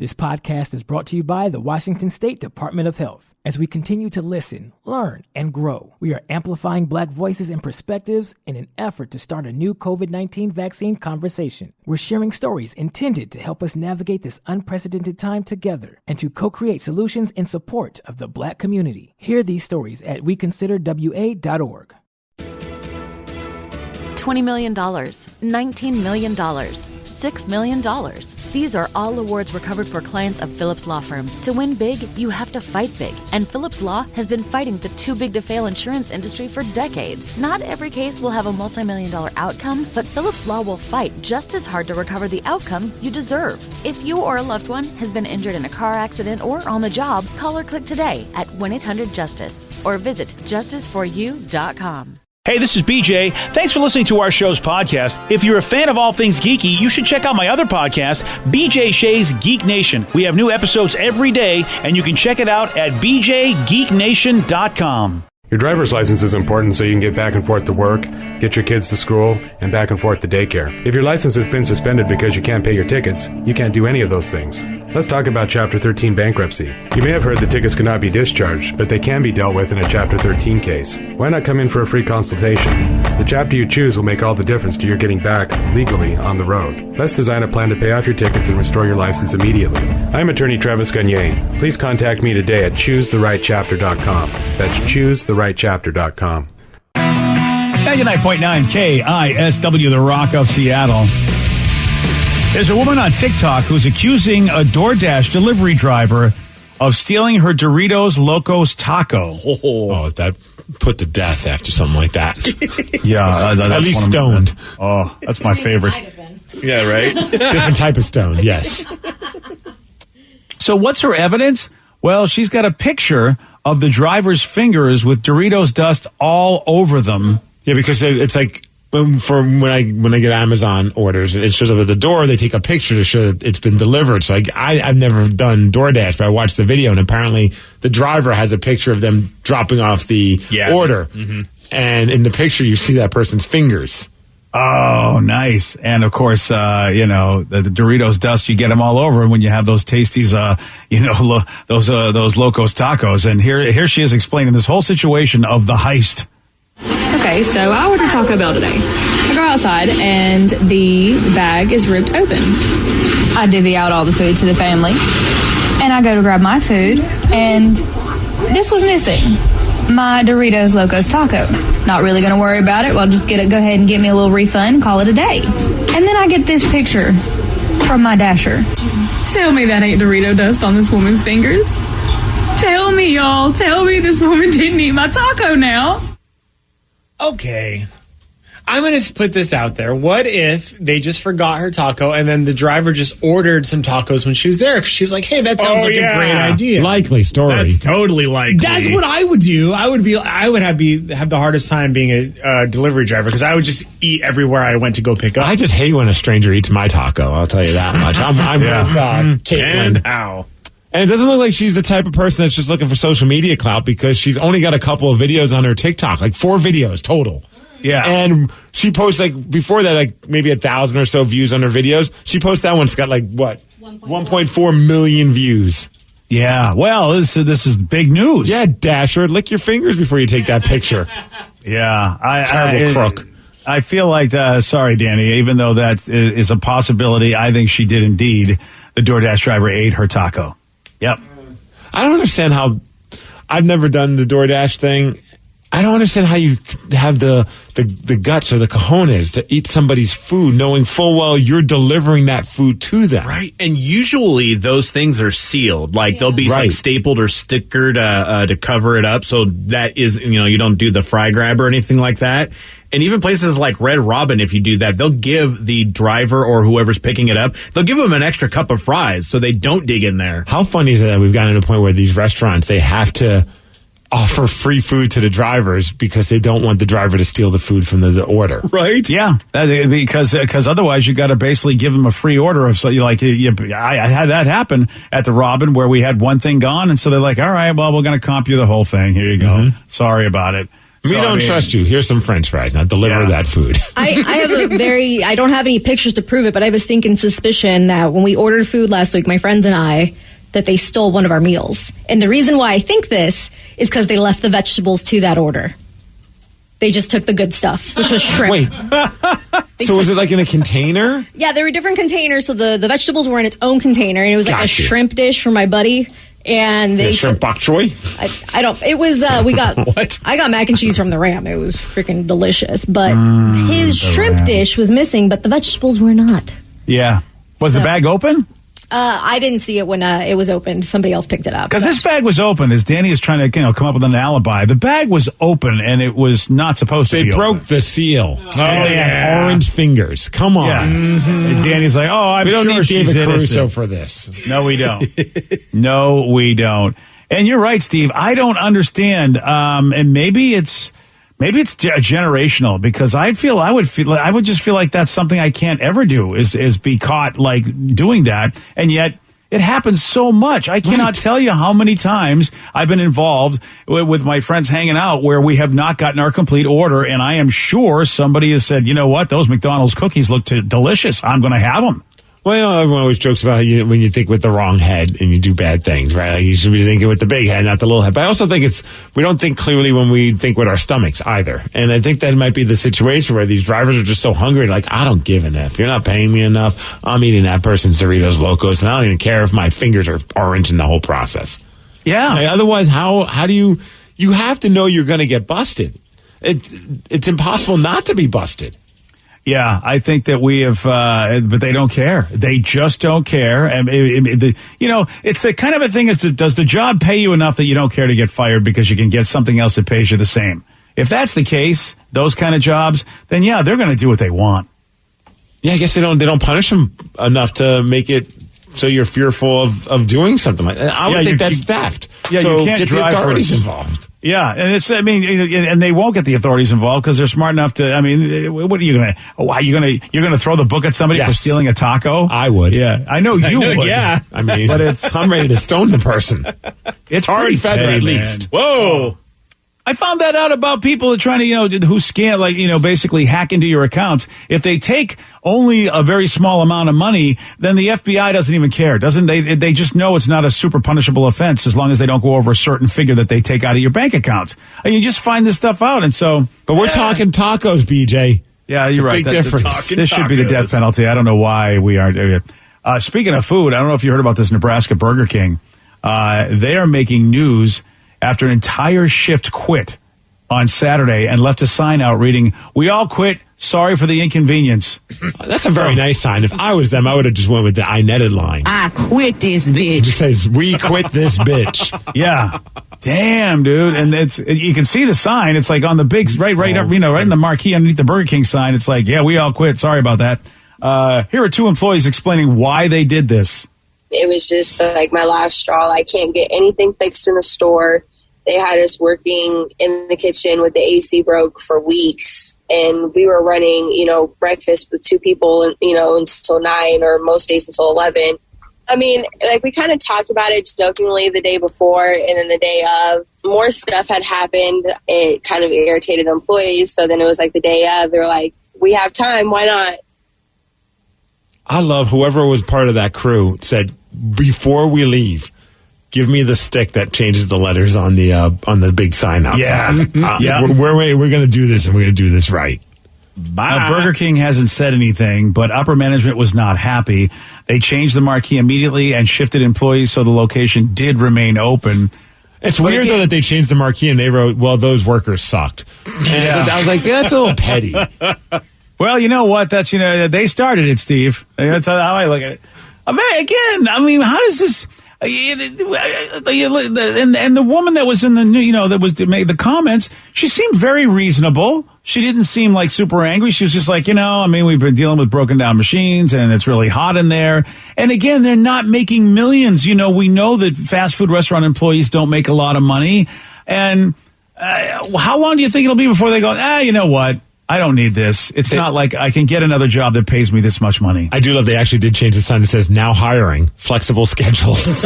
This podcast is brought to you by the Washington State Department of Health. As we continue to listen, learn, and grow, we are amplifying Black voices and perspectives in an effort to start a new COVID-19 vaccine conversation. We're sharing stories intended to help us navigate this unprecedented time together and to co-create solutions in support of the Black community. Hear these stories at weconsiderwa.org. $20 million, $19 million, $6 million. These are all awards recovered for clients of Phillips Law Firm. To win big, you have to fight big. And Phillips Law has been fighting the too-big-to-fail insurance industry for decades. Not every case will have a multi-million-dollar outcome, but Phillips Law will fight just as hard to recover the outcome you deserve. If you or a loved one has been injured in a car accident or on the job, call or click today at 1-800-JUSTICE or visit justiceforyou.com. Hey, this is BJ. Thanks for listening to our show's podcast. If you're a fan of all things geeky, you should check out my other podcast, BJ Shea's Geek Nation. We have new episodes every day, and you can check it out at bjgeeknation.com. Your driver's license is important so you can get back and forth to work, get your kids to school, and back and forth to daycare. If your license has been suspended because you can't pay your tickets, you can't do any of those things. Let's talk about Chapter 13 bankruptcy. You may have heard the tickets cannot be discharged, but they can be dealt with in a Chapter 13 case. Why not come in for a free consultation? The chapter you choose will make all the difference to your getting back legally on the road. Let's design a plan to pay off your tickets and restore your license immediately. I'm attorney Travis Gagne. Please contact me today at choosetherightchapter.com. That's choosetherightchapter.com. 99.9 KISW, The Rock of Seattle. There's a woman on TikTok who's accusing a DoorDash delivery driver of stealing her Doritos Locos Taco. Oh, is that put to death after something like that? Yeah. That's at least stoned. That's my favorite. Yeah, right? Different type of stoned, yes. So what's her evidence? Well, she's got a picture of the driver's fingers with Doritos dust all over them. Yeah, because it's like... From when I get Amazon orders, it shows up at the door. They take a picture to show that it's been delivered. So I've never done DoorDash, but I watched the video, and apparently the driver has a picture of them dropping off the order. Mm-hmm. And in the picture, you see that person's fingers. Oh, nice. And of course, the Doritos dust, you get them all over when you have those tasties, those Locos Tacos. And here she is explaining this whole situation of the heist. Okay, so I ordered Taco Bell today. I go outside and the bag is ripped open. I divvy out all the food to the family and I go to grab my food and this was missing. My Doritos Locos Taco. Not really going to worry about it. Well, just go ahead and get me a little refund, call it a day. And then I get this picture from my Dasher. Tell me that ain't Dorito dust on this woman's fingers. Tell me, y'all. Tell me this woman didn't eat my taco now. Okay, I'm going to put this out there. What if they just forgot her taco and then the driver just ordered some tacos when she was there? Because she's like, hey, that sounds like a great idea. Likely story. That's totally likely. That's what I would do. I would have the hardest time being a delivery driver because I would just eat everywhere I went to go pick up. I just hate when a stranger eats my taco. I'll tell you that much. I'm with Caitlin. Ow. And it doesn't look like she's the type of person that's just looking for social media clout because she's only got a couple of videos on her TikTok, like 4 videos total. Yeah. And she posts, before that, maybe 1,000 or so views on her videos. She posts that one. It's got, 1.4 million views. Yeah. Well, this is big news. Yeah, Dasher, lick your fingers before you take that picture. Yeah. Terrible crook. I feel like, sorry, Danny, even though that is a possibility, I think she did indeed. The DoorDash driver ate her taco. Yep. I don't understand how... I've never done the DoorDash thing. I don't understand how you have the guts or the cojones to eat somebody's food knowing full well you're delivering that food to them. Right. And usually those things are sealed. They'll be stapled or stickered to cover it up. So that is, you don't do the fry grab or anything like that. And even places like Red Robin, if you do that, they'll give the driver or whoever's picking it up, they'll give them an extra cup of fries so they don't dig in there. How funny is it that we've gotten to a point where these restaurants, they have to offer free food to the drivers because they don't want the driver to steal the food from the order. Right? Yeah, because otherwise you got to basically give them a free order of I had that happen at the Robin where we had one thing gone, and so they're like, all right, well, we're going to comp you the whole thing. Here you go. Mm-hmm. Sorry about it. We don't trust you. Here's some French fries. Now deliver that food. I don't have any pictures to prove it, but I have a stinking suspicion that when we ordered food last week, my friends and I, that they stole one of our meals. And the reason why I think this is because they left the vegetables to that order. They just took the good stuff, which was shrimp. Wait. So was it like in a container? Yeah, there were different containers. So the vegetables were in its own container, and it was like a shrimp dish for my buddy. And they shrimp bok choy? I don't. It was we got. What? I got mac and cheese from the Ram. It was freaking delicious. But his shrimp dish was missing, but the vegetables were not. Yeah. Was the bag open? I didn't see it when it was opened. Somebody else picked it up. Because this bag was open, as Danny is trying to come up with an alibi. The bag was open, and it was not supposed to be They broke open. the seal. Oh, and they had orange fingers. Come on. Yeah. And Danny's like, I'm we don't sure need she's David Caruso innocent. for this. No, we don't. No, we don't. And you're right, Steve. I don't understand. And maybe it's generational, because I would just feel like that's something I can't ever do is be caught like doing that. And yet it happens so much. I cannot tell you how many times I've been involved with my friends hanging out where we have not gotten our complete order. And I am sure somebody has said, you know what? Those McDonald's cookies look delicious. I'm going to have them. Well, everyone always jokes about when you think with the wrong head and you do bad things, right? Like you should be thinking with the big head, not the little head. But I also think we don't think clearly when we think with our stomachs either. And I think that might be the situation where these drivers are just so hungry, like, I don't give an F. You're not paying me enough. I'm eating that person's Doritos Locos, and I don't even care if my fingers are orange in the whole process. Yeah. Like, otherwise, how do you have to know you're going to get busted. It's impossible not to be busted. Yeah, I think that we have, but they don't care. They just don't care. And it's the kind of a thing does the job pay you enough that you don't care to get fired because you can get something else that pays you the same? If that's the case, those kind of jobs, then yeah, they're going to do what they want. Yeah, I guess they don't punish them enough to make it so you're fearful of doing something like that. I would think that's theft. Yeah, so you can't get drive the authorities for involved. Yeah, and and they won't get the authorities involved because they're smart enough to. What are you gonna? Why you're gonna throw the book at somebody for stealing a taco? I would. Yeah, I know you would. Yeah, but I'm ready to stone the person. It's hard pretty feather petty, at man. least. Whoa. I found that out about people that are trying to, who scam, basically hack into your accounts. If they take only a very small amount of money, then the FBI doesn't even care. They just know it's not a super punishable offense as long as they don't go over a certain figure that they take out of your bank accounts. And you just find this stuff out. And so. But we're talking tacos, BJ. Yeah, you're right. Big difference. This should be the death penalty. I don't know why we aren't doing it. Speaking of food, I don't know if you heard about this Nebraska Burger King. They are making news after an entire shift quit on Saturday and left a sign out reading, "We all quit. Sorry for the inconvenience." That's a very nice sign. If I was them, I would have just went with the I netted line. I quit this bitch. It just says, "We quit this bitch." Yeah. Damn, dude. And you can see the sign. It's like on the big, right up, right in the marquee underneath the Burger King sign. It's like, yeah, we all quit. Sorry about that. Here are two employees explaining why they did this. It was just like my last straw. I can't get anything fixed in the store. They had us working in the kitchen with the AC broke for weeks. And we were running, breakfast with two people, until 9 or most days until 11. I mean, we kind of talked about it jokingly the day before, and then the day of, more stuff had happened. It kind of irritated the employees. So then it was like the day of, they were like, we have time. Why not? I love whoever was part of that crew said, before we leave, give me the stick that changes the letters on the big sign outside. Yeah. We're going to do this, and we're going to do this right. Burger King hasn't said anything, but upper management was not happy. They changed the marquee immediately and shifted employees so the location did remain open. It's weird, though, that they changed the marquee and they wrote, well, those workers sucked. And I was like, that's a little petty. Well, you know what? That's, they started it, Steve. That's how I look at it. Again, how does this... And the woman that was in the that was made the comments, she seemed very reasonable. She didn't seem like super angry. She was just like, we've been dealing with broken down machines and it's really hot in there. And again, they're not making millions. We know that fast food restaurant employees don't make a lot of money. And how long do you think it'll be before they go, you know what? I don't need this. It's not like I can get another job that pays me this much money. I do love they actually did change the sign that says now hiring, flexible schedules.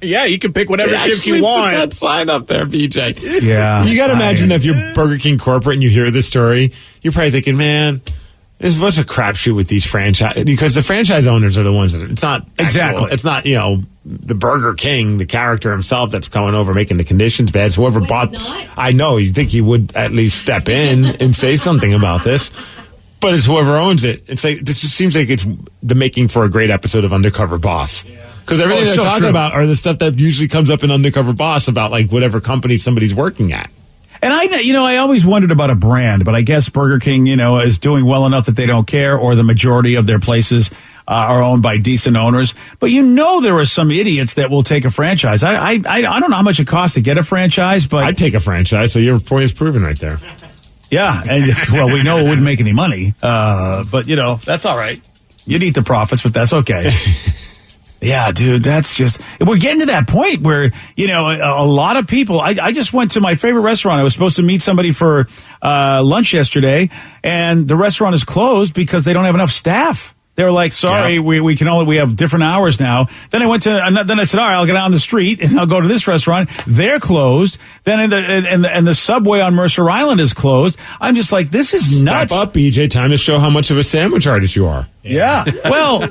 Yeah, you can pick whatever shift you want. Put that sign up there, BJ. Yeah. You got to imagine if you're Burger King corporate and you hear this story, you're probably thinking, man, there's what's a crapshoot with these franchise, because the franchise owners are the ones that it's not exactly. It's not the Burger King, the character himself that's coming over making the conditions bad. So whoever bought, I know you think he would at least step in and say something about this, but it's whoever owns it. It's like this just seems like it's the making for a great episode of Undercover Boss. Because everything they're talking about are the stuff that usually comes up in Undercover Boss about like whatever company somebody's working at. And I always wondered about a brand, but I guess Burger King, is doing well enough that they don't care, or the majority of their places are owned by decent owners. But there are some idiots that will take a franchise. I don't know how much it costs to get a franchise, but I'd take a franchise. So your point is proven right there. Yeah, and well, we know it wouldn't make any money, but that's all right. You'd eat the profits, but that's okay. Yeah, dude, that's just, we're getting to that point where, a lot of people, I just went to my favorite restaurant. I was supposed to meet somebody for lunch yesterday, and the restaurant is closed because they don't have enough staff. They were like, sorry, we have different hours now. Then I then I said, all right, I'll get out on the street and I'll go to this restaurant. They're closed. Then the subway on Mercer Island is closed. I'm just like, this is nuts. Step up, BJ. Time to show how much of a sandwich artist you are. Yeah. Well,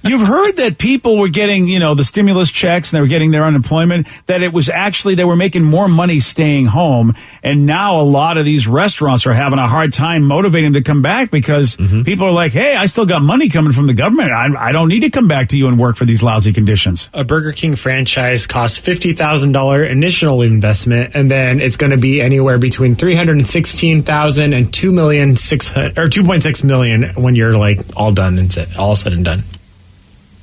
you've heard that people were getting, the stimulus checks and they were getting their unemployment, that it was actually, they were making more money staying home. And now a lot of these restaurants are having a hard time motivating them to come back because people are like, hey, I still got money coming from the government. I don't need to come back to you and work for these lousy conditions. A Burger King franchise costs $50,000 initial investment, and then it's going to be anywhere between $316,000 and $2.6 million when you're like all done and all said and done.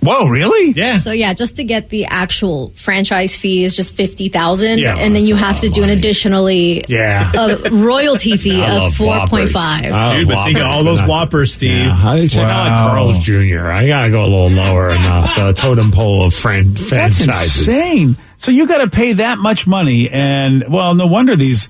Whoa, really? Yeah. So just to get the actual franchise fee is just $50,000, Yeah, and then you have to do an additionally a royalty fee of 4.5. Dude, but think of all those Whoppers, Steve. Yeah, I check out like Carl's Jr. I gotta go a little lower in the totem pole of franchises. That's insane. So you got to pay that much money, and no wonder these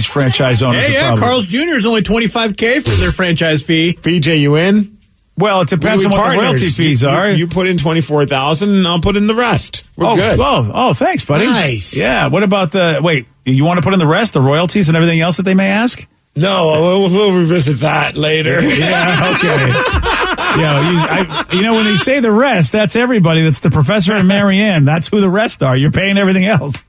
franchise owners. Hey, Carl's Jr. is only $25K for their franchise fee. BJ, you in? Well, it depends on what the royalty fees are. You put in $24,000, and I'll put in the rest. We're good. Oh, thanks, buddy. Nice. Yeah. What about you want to put in the rest, the royalties, and everything else that they may ask? No, we'll revisit that later. Yeah. Okay. When you say the rest, that's everybody. That's the professor and Marianne. That's who the rest are. You're paying everything else.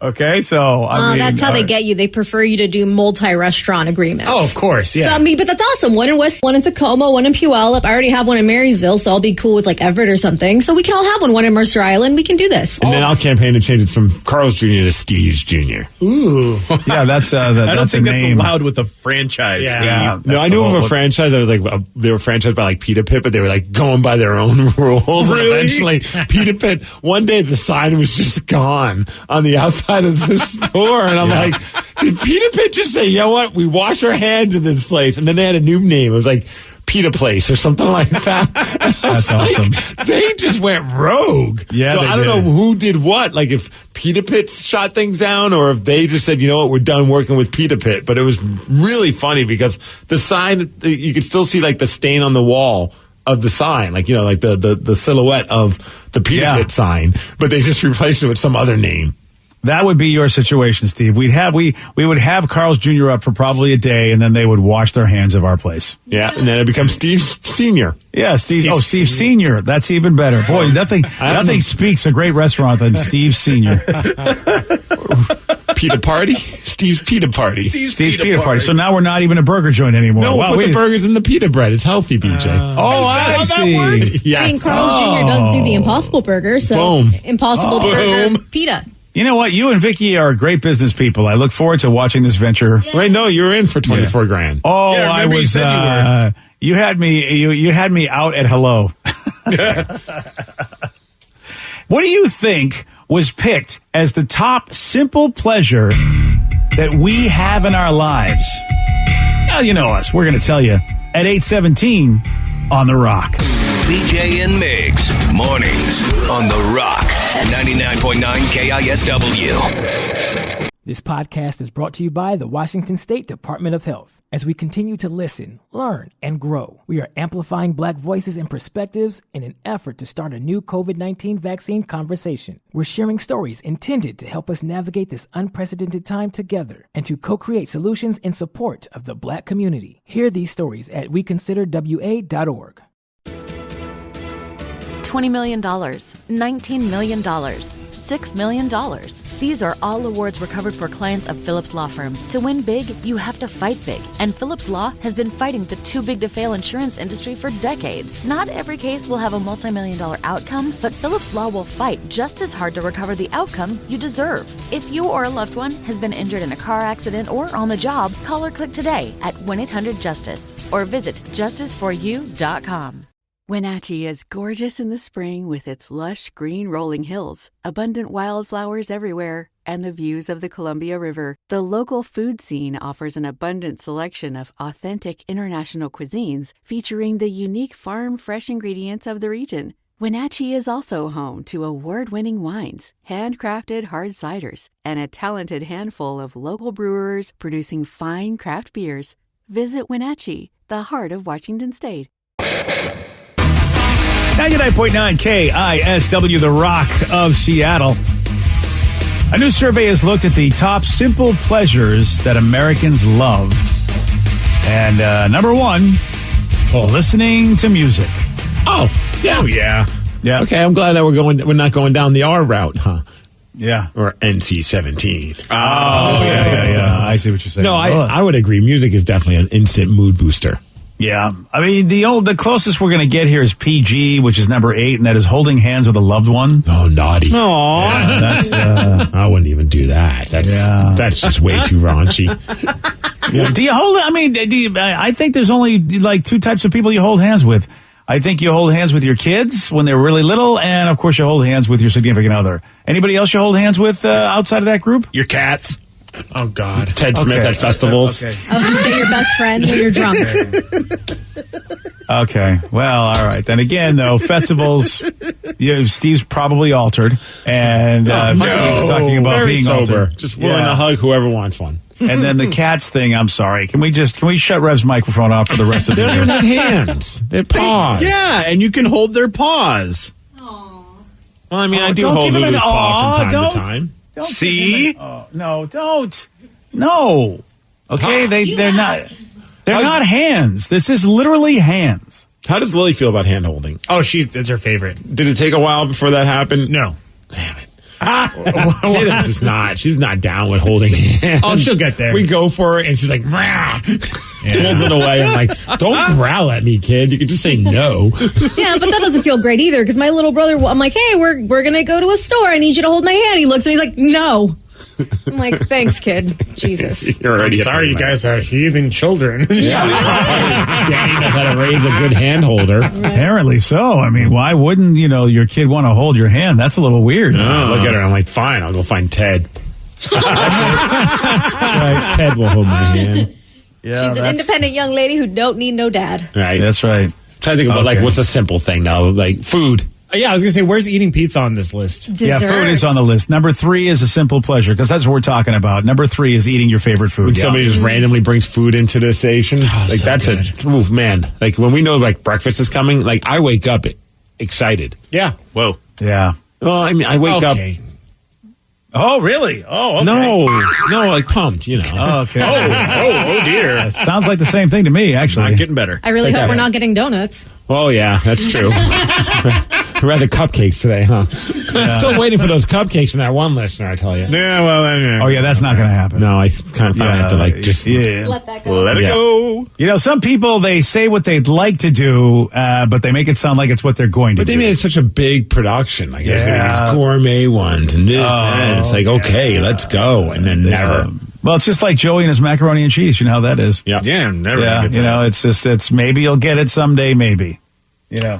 Okay, so that's how they get you. They prefer you to do multi-restaurant agreements. Oh, of course, yeah. So, but that's awesome. One in West, one in Tacoma, one in Puyallup. I already have one in Marysville, so I'll be cool with like Everett or something. So we can all have one in Mercer Island. We can do this. And then I'll campaign to change it from Carl's Jr. to Steve's Jr. Ooh, yeah, that's I don't think name. that's allowed with a franchise, Steve. Yeah, no, I knew of a franchise that was like they were franchised by like Pita Pit, but they were like going by their own rules. Really? And eventually, Pita Pit. One day, the sign was just gone on the outside of the store, and I'm like, did Pita Pit just say, you know what? We wash our hands in this place, and then they had a new name. It was like Pita Place or something like that. That's awesome. They just went rogue. Yeah, so I don't know who did what. Like if Pita Pit shot things down, or if they just said, you know what, we're done working with Pita Pit. But it was really funny because the sign, you could still see like the stain on the wall of the sign, like like the silhouette of the Pita Pit sign, but they just replaced it with some other name. That would be your situation, Steve. We would have Carl's Jr. up for probably a day, and then they would wash their hands of our place. Yeah, and then it becomes Steve's Senior. Yeah, Steve Senior. That's even better. Boy, nothing speaks a great restaurant than Steve Senior. Pita Party? Steve's Pita Party. Steve's Pita Party. So now we're not even a burger joint anymore. No, we'll put the burgers in the pita bread. It's healthy, BJ. I see. Yes. I mean, Carl's Jr. does do the Impossible Burger, so Boom. Impossible Burger Pita. You know what? You and Vicky are great business people. I look forward to watching this venture. Yeah. Wait, no, you're in for $24,000. Oh, Yeah, I remember you was. said you were. You had me. You had me out at hello. What do you think was picked as the top simple pleasure that we have in our lives? Well, you know us. We're going to tell you at 8:17 on The Rock. BJ and Migs, mornings on The Rock, 99.9 KISW. This podcast is brought to you by the Washington State Department of Health. As we continue to listen, learn, and grow, we are amplifying Black voices and perspectives in an effort to start a new COVID-19 vaccine conversation. We're sharing stories intended to help us navigate this unprecedented time together and to co-create solutions in support of the Black community. Hear these stories at weconsiderwa.org. $20 million, $19 million, $6 million. These are all awards recovered for clients of Phillips Law Firm. To win big, you have to fight big. And Phillips Law has been fighting the too-big-to-fail insurance industry for decades. Not every case will have a multi-million-dollar outcome, but Phillips Law will fight just as hard to recover the outcome you deserve. If you or a loved one has been injured in a car accident or on the job, call or click today at 1-800-JUSTICE or visit justiceforyou.com. Wenatchee is gorgeous in the spring with its lush green rolling hills, abundant wildflowers everywhere, and the views of the Columbia River. The local food scene offers an abundant selection of authentic international cuisines featuring the unique farm-fresh ingredients of the region. Wenatchee is also home to award-winning wines, handcrafted hard ciders, and a talented handful of local brewers producing fine craft beers. Visit Wenatchee, the heart of Washington State. 99.9 KISW, the Rock of Seattle. A new survey has looked at the top simple pleasures that Americans love. And number one, listening to music. Oh, yeah. Oh, yeah. Yeah. Okay, I'm glad that we're not going down the R route, huh? Yeah. Or NC-17. Oh, yeah. I see what you're saying. No, I would agree. Music is definitely an instant mood booster. Yeah. I mean, the closest we're going to get here is PG, which is number 8, and that is holding hands with a loved one. Oh, naughty. Yeah, that's, I wouldn't even do that. That's just way too raunchy. Yeah. Do you hold, I think there's only like 2 types of people you hold hands with. I think you hold hands with your kids when they're really little, and of course you hold hands with your significant other. Anybody else you hold hands with outside of that group? Your cats. Oh, God. Ted Smith at festivals. I was going to say your best friend when you're drunk. Okay. Well, all right. Then again, though, festivals, Steve's probably altered. And he's talking about very being sober. altered. Just willing to hug whoever wants one. And then the cats thing, I'm sorry. Can we shut Rev's microphone off for the rest of the They year? don't have hands. They're paws. Yeah, and you can hold their paws. Well, I mean, I do don't hold give him Lulu's an paw from time don't. to time. Don't See? No, don't. No. Okay, they're not. They're not hands. This is literally hands. How does Lily feel about hand holding? Oh, it's her favorite. Did it take a while before that happened? No. Damn it. Tatum's just not. She's not down with holding hands. Oh, she'll get there. We go for it, and she's like, "Rah." Pulls it away. I'm like, don't growl at me, kid. You can just say no. Yeah, but that doesn't feel great either because my little brother, I'm like, hey, we're going to go to a store. I need you to hold my hand. He looks at me, he's like, no. I'm like, thanks, kid. Jesus. You're already sorry, you guys are heathen children. Daddy knows how to raise a good hand holder. Apparently so. I mean, why wouldn't, your kid want to hold your hand? That's a little weird. Look at her. I'm like, fine, I'll go find Ted. That's right. Ted will hold my hand. Yeah, she's an independent young lady who don't need no dad. Right. That's right. Trying to think about, what's a simple thing now? Like, food. Yeah, I was going to say, where's eating pizza on this list? Dessert. Yeah, food is on the list. Number 3 is a simple pleasure, because that's what we're talking about. Number 3 is eating your favorite food. When somebody just randomly brings food into the station. Like, so that's good. Man. Like, when we know, breakfast is coming, I wake up excited. Yeah. Whoa. Yeah. Well, I mean, I wake up. Oh, really? Oh, okay. No, pumped, Oh, okay. Oh, dear. Sounds like the same thing to me, actually. Not getting better. I really hope we're not getting donuts. Oh, yeah, that's true. Rather cupcakes today, huh? I'm still waiting for those cupcakes from that one listener, I tell you. Yeah, well, oh, yeah, that's not going to happen. No, I kind of have to, let that go. Let it go. Some people, they say what they'd like to do, but they make it sound like it's what they're going to do. But they made it such a big production. Like, there's going to be these gourmet ones and this and it's like, okay, let's go. And then never. Well, it's just like Joey and his macaroni and cheese. You know how that is. Yeah. Yeah, never. Yeah, it's maybe you'll get it someday, maybe.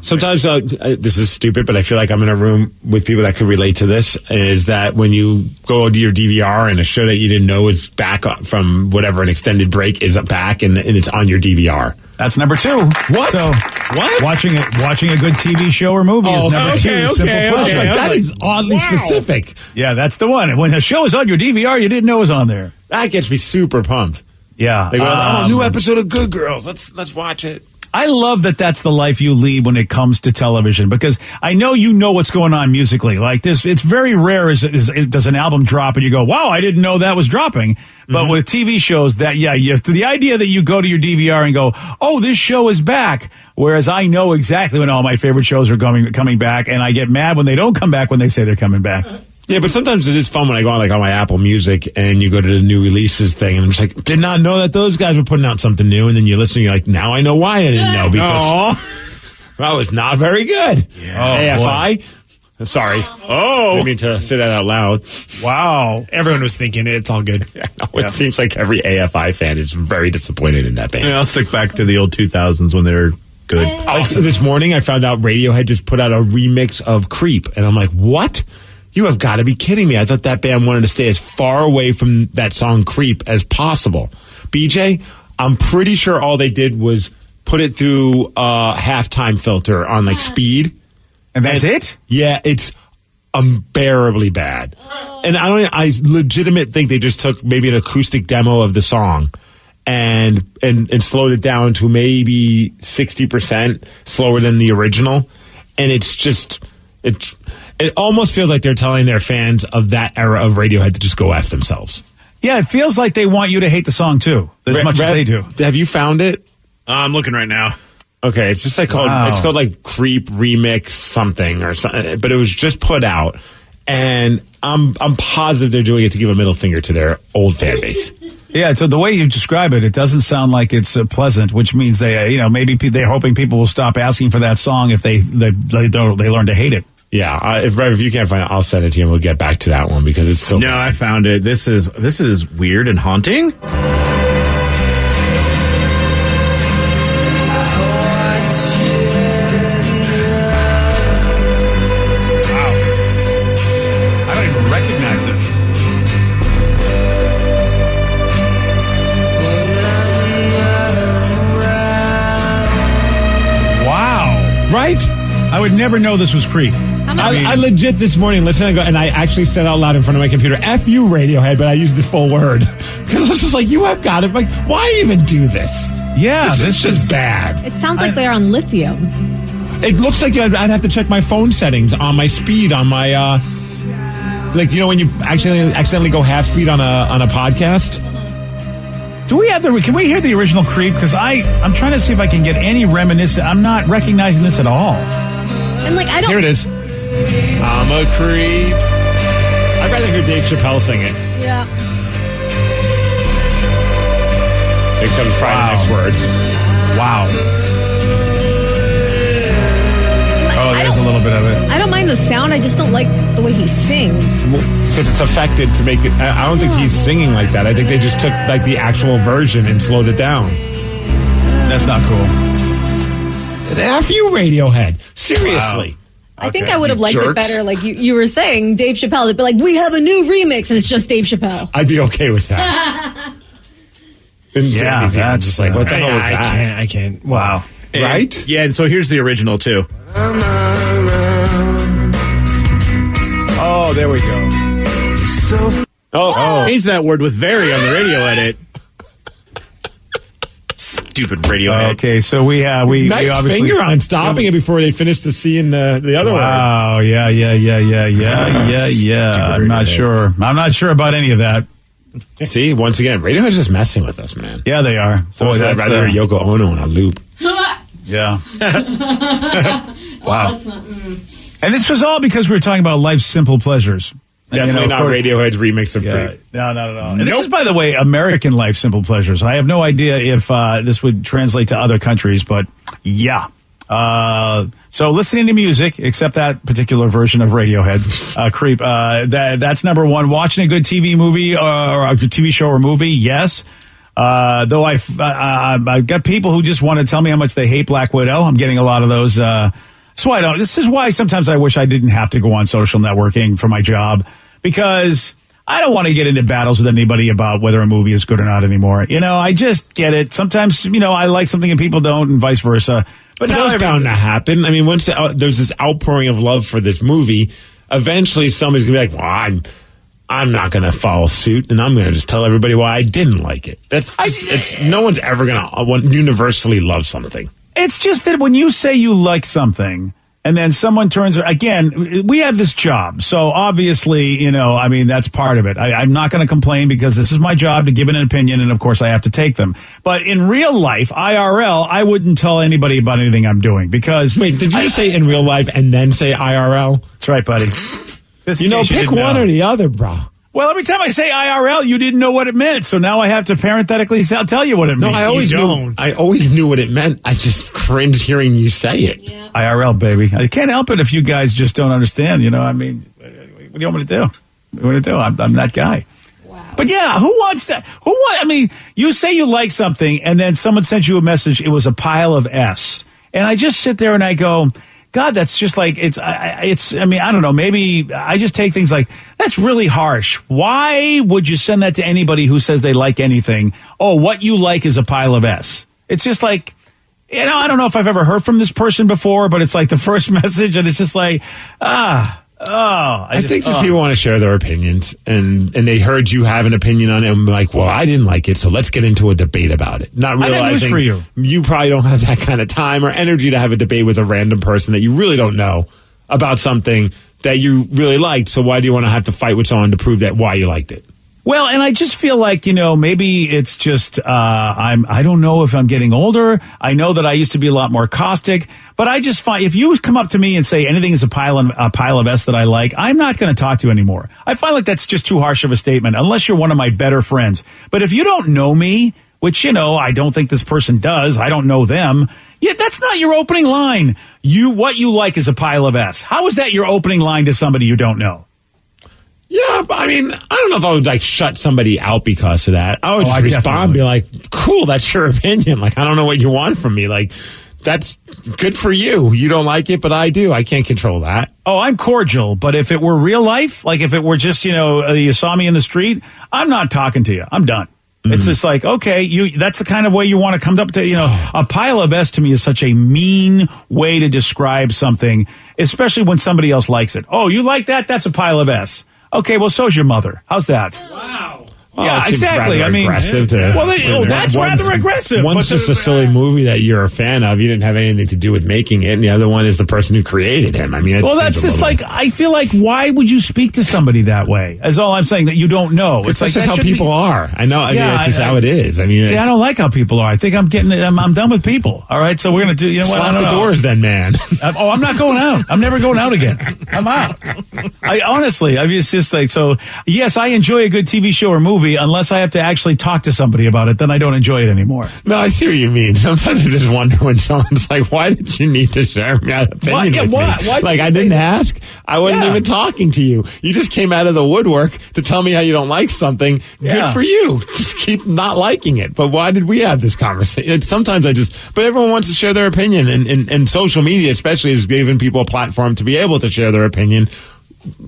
Sometimes this is stupid, but I feel like I'm in a room with people that could relate to this. Is that when you go to your DVR and a show that you didn't know is back from whatever an extended break is back and it's on your DVR. That's number 2. What? So, what? Watching a good TV show or movie is number 2. Simple pleasure. Like, that is oddly specific. Yeah, that's the one. When the show is on your DVR, you didn't know it was on there. That gets me super pumped. Yeah. They go, new episode of Good Girls. Let's watch it. I love that that's the life you lead when it comes to television, because I know you know what's going on musically. Like this, it's very rare does an album drop and you go, wow, I didn't know that was dropping. But with TV shows, the idea that you go to your DVR and go, oh, this show is back. Whereas I know exactly when all my favorite shows are coming back, and I get mad when they don't come back when they say they're coming back. Yeah, but sometimes it is fun when I go on my Apple Music and you go to the new releases thing, and I'm just like, did not know that those guys were putting out something new, and then you listen and you're like, now I know why I didn't know, because that was not very good. Yeah. AFI? Sorry. I didn't mean to say that out loud. Wow. Everyone was thinking it. It's all good. It seems like every AFI fan is very disappointed in that band. Yeah, I'll stick back to the old 2000s when they were good. So this morning I found out Radiohead just put out a remix of Creep, and I'm like, what? You have got to be kidding me. I thought that band wanted to stay as far away from that song Creep as possible. BJ, I'm pretty sure all they did was put it through a halftime filter on speed. And that's it? Yeah, it's unbearably bad. And I legitimately think they just took maybe an acoustic demo of the song and slowed it down to maybe 60% slower than the original. And it almost feels like they're telling their fans of that era of Radiohead to just go F themselves. Yeah, it feels like they want you to hate the song, too, as much as they do. Have you found it? I'm looking right now. Okay, it's just called Creep Remix something or something, but it was just put out, and I'm positive they're doing it to give a middle finger to their old fan base. Yeah, so the way you describe it, it doesn't sound like it's pleasant, which means maybe they're hoping people will stop asking for that song if they learn to hate it. Yeah, if you can't find it, I'll send it to you and we'll get back to that one because it's so. No, bad. I found it. This is weird and haunting. Right? I would never know this was Creep. I legit this morning listened and I actually said out loud in front of my computer, F you Radiohead, but I used the full word. Because I was just like, you have got it. Like, why even do this? Yeah, this is just bad. It sounds like they're on lithium. It looks like I'd have to check my phone settings on my speed on my, when you accidentally go half speed on a podcast. Can we hear the original Creep? Because I'm trying to see if I can get any reminiscence. I'm not recognizing this at all. And I don't. Here it is. I'm a creep. I'd rather hear Dave Chappelle sing it. Yeah. Here comes probably the next word. Wow. Oh, there's a little bit of it. I don't mind the sound. I just don't like the way he sings. Because it's affected to make it. I don't think he's singing like that. I think they just took the actual version and slowed it down. That's not cool. F you, Radiohead. Seriously. Wow. I think I would have liked it better, like you were saying, Dave Chappelle. They'd be like, we have a new remix, and it's just Dave Chappelle. I'd be okay with that. Yeah, that's just like, what the hell is that? I can't. Wow. Right? Yeah, and so here's the original, too. Oh, there we go. Change that word with very on the radio edit. Stupid radio edit. Okay, so we nice obviously finger on stopping it before they finish the C and the other word. Wow, yeah. I'm not sure. I'm not sure about any of that. See, once again, Radiohead's just messing with us, man. Yeah, they are. So I'd rather hear Yoko Ono in a loop. Yeah. Wow. And this was all because we were talking about life's simple pleasures. Definitely not Radiohead's remix of Creep. No, not at all. And this is, by the way, American life simple pleasures. I have no idea if this would translate to other countries, but yeah. So listening to music, except that particular version of Radiohead, Creep, that's number one. Watching a good TV movie or a good TV show or movie, yes. Though I've got people who just want to tell me how much they hate Black Widow. I'm getting a lot of those. This is why sometimes I wish I didn't have to go on social networking for my job, because I don't want to get into battles with anybody about whether a movie is good or not anymore. I just get it. Sometimes, I like something and people don't, and vice versa. But that's bound to happen. I mean, once there's this outpouring of love for this movie, eventually somebody's going to be like, well, I'm not going to follow suit, and I'm going to just tell everybody why I didn't like it. No one's ever going to universally love something. It's just that when you say you like something, and then someone turns, again, we have this job. So obviously, that's part of it. I'm not going to complain because this is my job to give an opinion. And of course I have to take them. But in real life, IRL, I wouldn't tell anybody about anything I'm doing because. Wait, did you say in real life and then say IRL? That's right, buddy. Pick one or the other, bro. Well, every time I say IRL, you didn't know what it meant, so now I have to parenthetically tell you what it means. No, I always knew what it meant. I just cringed hearing you say it. Yeah. IRL, baby. I can't help it if you guys just don't understand. What do you want me to do? What do you want to do? I'm that guy. Wow. But yeah, who wants that? You say you like something, and then someone sends you a message. It was a pile of S, and I just sit there and I go, God, that's just like, I don't know, maybe I just take things like, that's really harsh. Why would you send that to anybody who says they like anything? Oh, what you like is a pile of S. It's just like, I don't know if I've ever heard from this person before, but it's like the first message and it's just like, I think if people want to share their opinions and they heard you have an opinion on it and like, well, I didn't like it, so let's get into a debate about it. Not realizing I got news for you. You probably don't have that kind of time or energy to have a debate with a random person that you really don't know about something that you really liked. So why do you want to have to fight with someone to prove that why you liked it? Well, and I just feel like, maybe it's just, I don't know if I'm getting older. I know that I used to be a lot more caustic, but I just find if you come up to me and say anything is a pile of S that I like, I'm not going to talk to you anymore. I find like that's just too harsh of a statement unless you're one of my better friends. But if you don't know me, which, I don't think this person does, I don't know them. Yeah, that's not your opening line. What you like is a pile of S. How is that your opening line to somebody you don't know? Yeah, but I don't know if I would shut somebody out because of that. I would just respond and be like, cool, that's your opinion. I don't know what you want from me. That's good for you. You don't like it, but I do. I can't control that. Oh, I'm cordial, but if it were real life, if it were just, you saw me in the street, I'm not talking to you. I'm done. Mm-hmm. It's just like, okay, that's the kind of way you want to come up to, a pile of S to me is such a mean way to describe something, especially when somebody else likes it. Oh, you like that? That's a pile of S. Okay, well, so's your mother. How's that? Wow. Well, yeah, exactly. Aggressive that's rather aggressive. One's just a silly movie that you're a fan of. You didn't have anything to do with making it, and the other one is the person who created him. That's just I feel like, why would you speak to somebody that way? Is all I'm saying, that you don't know. It's just how people are. I know. It's just how it is. See, I don't like how people are. I think I'm done with people. All right, so we're gonna do. Slap the doors, then, man. I'm not going out. I'm never going out again. I'm out. It's just like so. Yes, I enjoy a good TV show or movie unless I have to actually talk to somebody about it. Then I don't enjoy it anymore. No, I see what you mean. Sometimes I just wonder when someone's like, "Why did you need to share my opinion with me?" Why I didn't ask. I wasn't even talking to you. You just came out of the woodwork to tell me how you don't like something. Yeah. Good for you. Just keep not liking it. But why did we have this conversation? Sometimes but everyone wants to share their opinion, and social media especially is giving people a platform to be able to share their opinion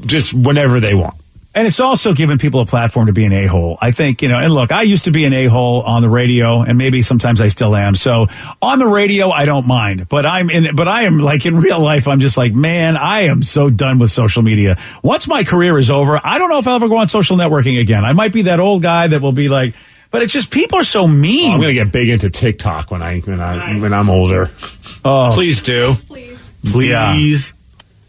just whenever they want. And it's also giving people a platform to be an a-hole. I think, and look, I used to be an a-hole on the radio, and maybe sometimes I still am. So on the radio, I don't mind. But I am in real life, I'm just like, man, I am so done with social media. Once my career is over, I don't know if I'll ever go on social networking again. I might be that old guy that will be like, but it's just people are so mean. I'm going to get big into TikTok when I'm older. Oh, please do. Please. Yeah.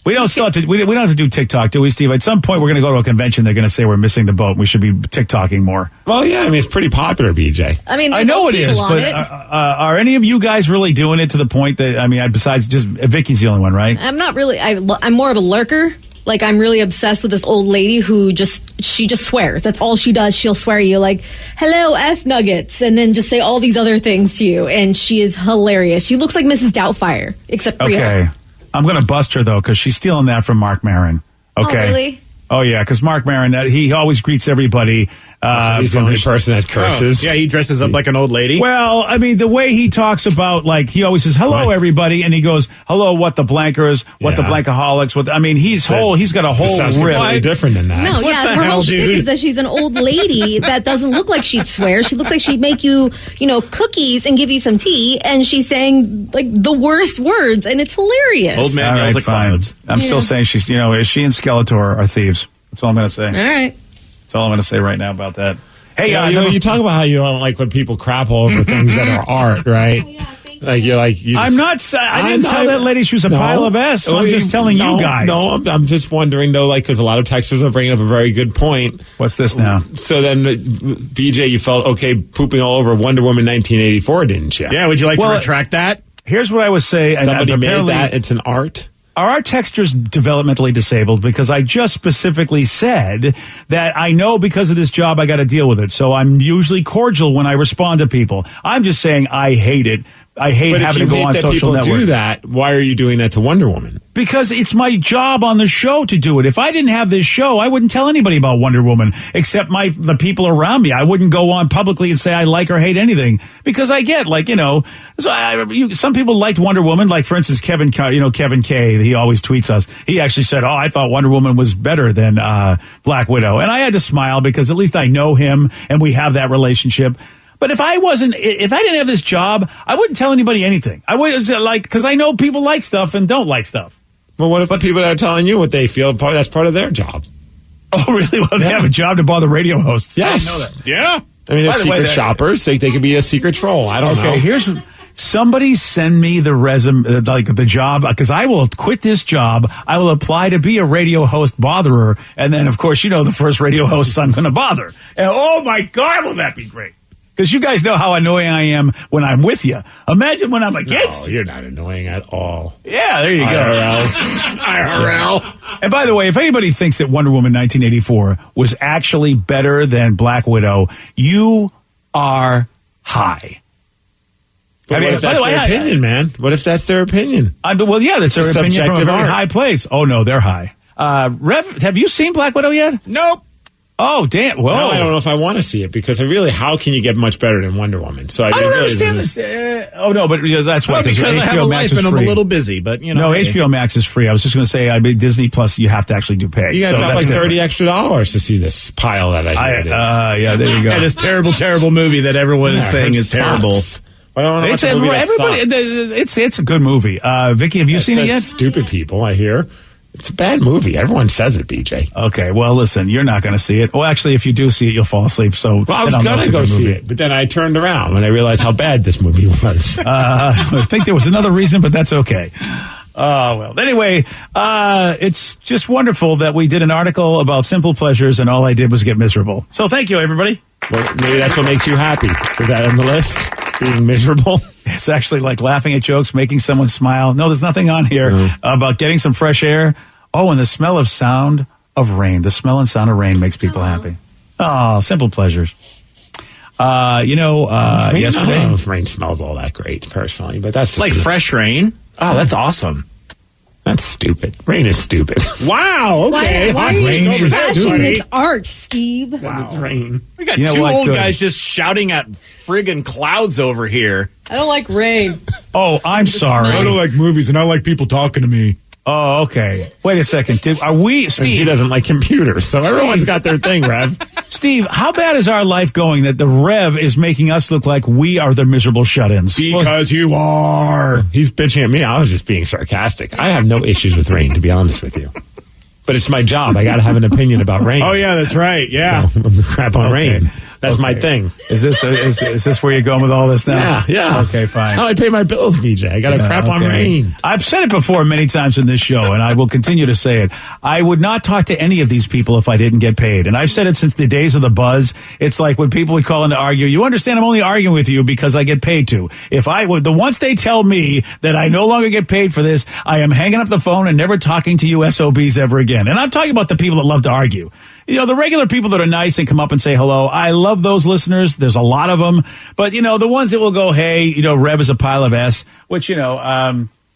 We don't have to do TikTok, do we, Steve? At some point, we're going to go to a convention. They're going to say we're missing the boat. We should be TikToking more. Well, yeah, it's pretty popular, BJ. I know it is, but are any of you guys really doing it to the point that besides just Vicky's the only one, right? I'm not really. I'm more of a lurker. I'm really obsessed with this old lady who she just swears. That's all she does. She'll swear at you hello, F nuggets, and then just say all these other things to you. And she is hilarious. She looks like Mrs. Doubtfire, except real. Okay. I'm going to bust her, though, because she's stealing that from Mark Maron. Okay. Oh, really? Oh, yeah, because Mark Maron, he always greets everybody. So he's the only person that curses. Oh, yeah, he dresses up like an old lady. Well, I mean, the way he talks about, like, he always says, hello, everybody, and he goes, hello, what the blankers, what the blankaholics, what, I mean, he's got a whole sounds rip. completely different than that. No, yeah, her whole shtick is that she's an old lady that doesn't look like she'd swear. She looks like she'd make you, cookies and give you some tea, and she's saying, like, the worst words, and it's hilarious. Old man yells at clouds. I'm still saying she's, she and Skeletor are thieves. That's all I'm going to say. All right. That's all I'm going to say right now about that. Hey, you talk about how you don't like when people crap all over things that are art, right? I'm not. I didn't tell that lady she was a pile of S. I'm just telling you guys. No, I'm just wondering though, because a lot of texters are bringing up a very good point. What's this now? So then, BJ, you felt okay pooping all over Wonder Woman 1984, didn't you? Yeah. Would you like to retract that? Here's what I would say. Somebody made that. It's an art. Are our texters developmentally disabled? Because I just specifically said that I know because of this job I got to deal with it. So I'm usually cordial when I respond to people. I'm just saying I hate it. I hate having to go on social networks. If you hate that people do that, why are you doing that to Wonder Woman? Because it's my job on the show to do it. If I didn't have this show, I wouldn't tell anybody about Wonder Woman except the people around me. I wouldn't go on publicly and say I like or hate anything because I get some people liked Wonder Woman. Like for instance, Kevin K. He always tweets us. He actually said, "Oh, I thought Wonder Woman was better than Black Widow," and I had to smile because at least I know him and we have that relationship. But if I didn't have this job, I wouldn't tell anybody anything. I would because I know people like stuff and don't like stuff. Well, what if the people that are telling you what they feel, that's part of their job? Oh, really? Well, they have a job to bother radio hosts. Yes. I didn't know that. Yeah. I mean, they're secret shoppers. They could be a secret troll. I don't know. Okay, somebody send me the resume, the job, because I will quit this job. I will apply to be a radio host botherer. And then, of course, the first radio hosts I'm going to bother. And oh, my God, will that be great. Because you guys know how annoying I am when I'm with you. Imagine when I'm against you. No, you're not annoying at all. Yeah, there you go. IRL. And by the way, if anybody thinks that Wonder Woman 1984 was actually better than Black Widow, you are high. But what if that's their opinion, man? What if that's their opinion? Well, yeah, that's their opinion from a very high place. Oh, no, they're high. Rev, have you seen Black Widow yet? Nope. Oh, damn. Well, no, I don't know if I want to see it because how can you get much better than Wonder Woman? So I don't understand this. But that's why. Because I have a life and I'm a little busy, but No, HBO Max is free. I was just going to say, Disney Plus, you have to actually do pay. You got to drop like $30 extra to see this pile that I hear. Yeah, there you go. This terrible, terrible movie that everyone is saying is terrible. It's a good movie. Vicky, have you seen it yet? Stupid people, I hear. It's a bad movie. Everyone says it, BJ. Okay, well, listen, you're not going to see it. Well, actually, if you do see it, you'll fall asleep. So I was going to go see it, but then I turned around when I realized how bad this movie was. I think there was another reason, but that's okay. Well, anyway, it's just wonderful that we did an article about simple pleasures, and all I did was get miserable. So thank you, everybody. Well, maybe that's what makes you happy. Is that on the list? Being miserable? It's actually like laughing at jokes, making someone smile. No, there's nothing on here about getting some fresh air. Oh, and the smell of sound of rain. The smell and sound of rain makes people happy. Oh, simple pleasures. Yesterday. I don't know if rain smells all that great, personally, but that's just like fresh rain. Oh, that's awesome. That's stupid. Rain is stupid. Wow. Okay. Why are you bashing this art, Steve? Wow. It's rain. We got two old guys just shouting at friggin' clouds over here. I don't like rain. Oh, I'm sorry. I don't like movies, and I like people talking to me. Oh, okay. Wait a second. Are we, Steve? He doesn't like computers, so everyone's got their thing, Rev. Steve, how bad is our life going that the Rev is making us look like we are the miserable shut-ins? Because you are. He's bitching at me. I was just being sarcastic. I have no issues with rain, to be honest with you. But it's my job. I got to have an opinion about rain. Oh, yeah, that's right. Yeah. So, crap on rain. That's my thing. Is this where you're going with all this now? Yeah. Okay, fine. That's how I pay my bills, BJ. I got to crap on rain. I've said it before many times in this show, and I will continue to say it. I would not talk to any of these people if I didn't get paid. And I've said it since the days of the buzz. It's like when people would call in to argue, you understand I'm only arguing with you because I get paid to. Once they tell me that I no longer get paid for this, I am hanging up the phone and never talking to you SOBs ever again. And I'm talking about the people that love to argue. The regular people that are nice and come up and say hello, I love those listeners. There's a lot of them. But, the ones that will go, hey, Rev is a pile of S, which,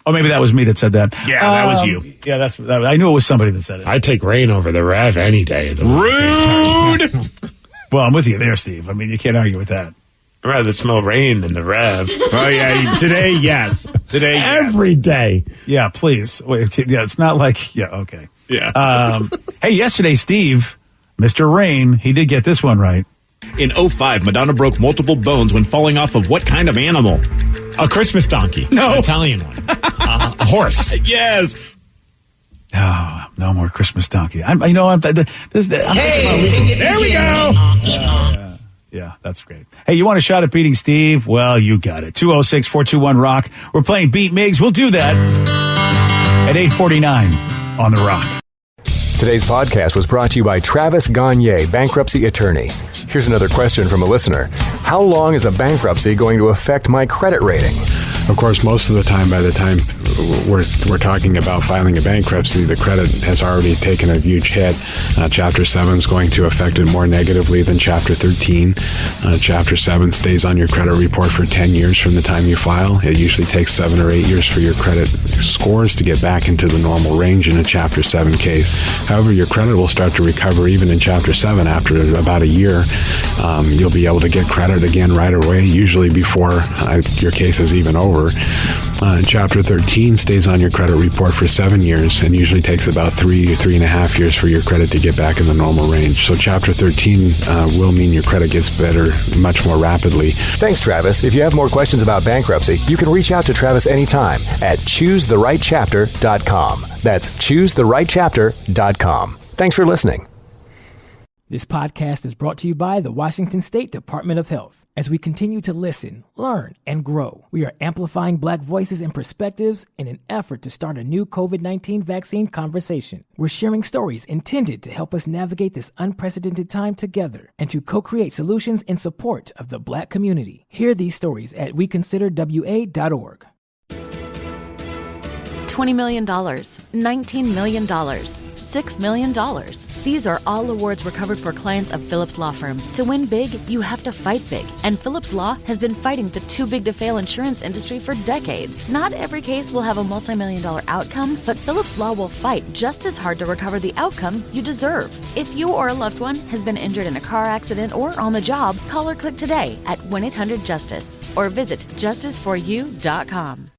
Oh, maybe that was me that said that. Yeah, that was you. Yeah, I knew it was somebody that said it. I'd take Rain over the Rev any day of the week. Rude! Well, I'm with you there, Steve. I mean, you can't argue with that. I'd rather smell Rain than the Rev. Oh, yeah. Today, yes. Today, every day. Yeah, please. Wait, yeah, it's not like, yeah, okay. Yeah. Hey, yesterday, Steve, Mr. Rain, he did get this one right. In 2005, Madonna broke multiple bones when falling off of what kind of animal? A Christmas donkey. No. An Italian one. A horse. Yes. Oh, no more Christmas donkey. There we go. Yeah, that's great. Hey, you want a shot at beating Steve? Well, you got it. 206-421-ROCK. We're playing Beat Migs. We'll do that at 8:49 on The Rock. Today's podcast was brought to you by Travis Gagne, bankruptcy attorney. Here's another question from a listener. How long is a bankruptcy going to affect my credit rating? Of course, most of the time, by the time we're talking about filing a bankruptcy, the credit has already taken a huge hit. Chapter 7 is going to affect it more negatively than Chapter 13. Chapter 7 stays on your credit report for 10 years from the time you file. It usually takes 7 or 8 years for your credit scores to get back into the normal range in a Chapter 7 case. However, your credit will start to recover even in Chapter 7 after about a year. You'll be able to get credit again right away, usually before your case is even over. Chapter 13 stays on your credit report for 7 years and usually takes about 3.5 years for your credit to get back in the normal range. So Chapter 13 will mean your credit gets better much more rapidly. Thanks, Travis. If you have more questions about bankruptcy, you can reach out to Travis anytime at choosetherightchapter.com. That's choosetherightchapter.com. Thanks for listening. This podcast is brought to you by the Washington State Department of Health. As we continue to listen, learn, and grow, we are amplifying Black voices and perspectives in an effort to start a new COVID-19 vaccine conversation. We're sharing stories intended to help us navigate this unprecedented time together and to co-create solutions in support of the Black community. Hear these stories at weconsiderwa.org. $20 million, $19 million, $6 million. These are all awards recovered for clients of Phillips Law Firm. To win big, you have to fight big. And Phillips Law has been fighting the too big to fail insurance industry for decades. Not every case will have a multi-million-dollar outcome, but Phillips Law will fight just as hard to recover the outcome you deserve. If you or a loved one has been injured in a car accident or on the job, call or click today at 1-800-JUSTICE or visit justiceforyou.com.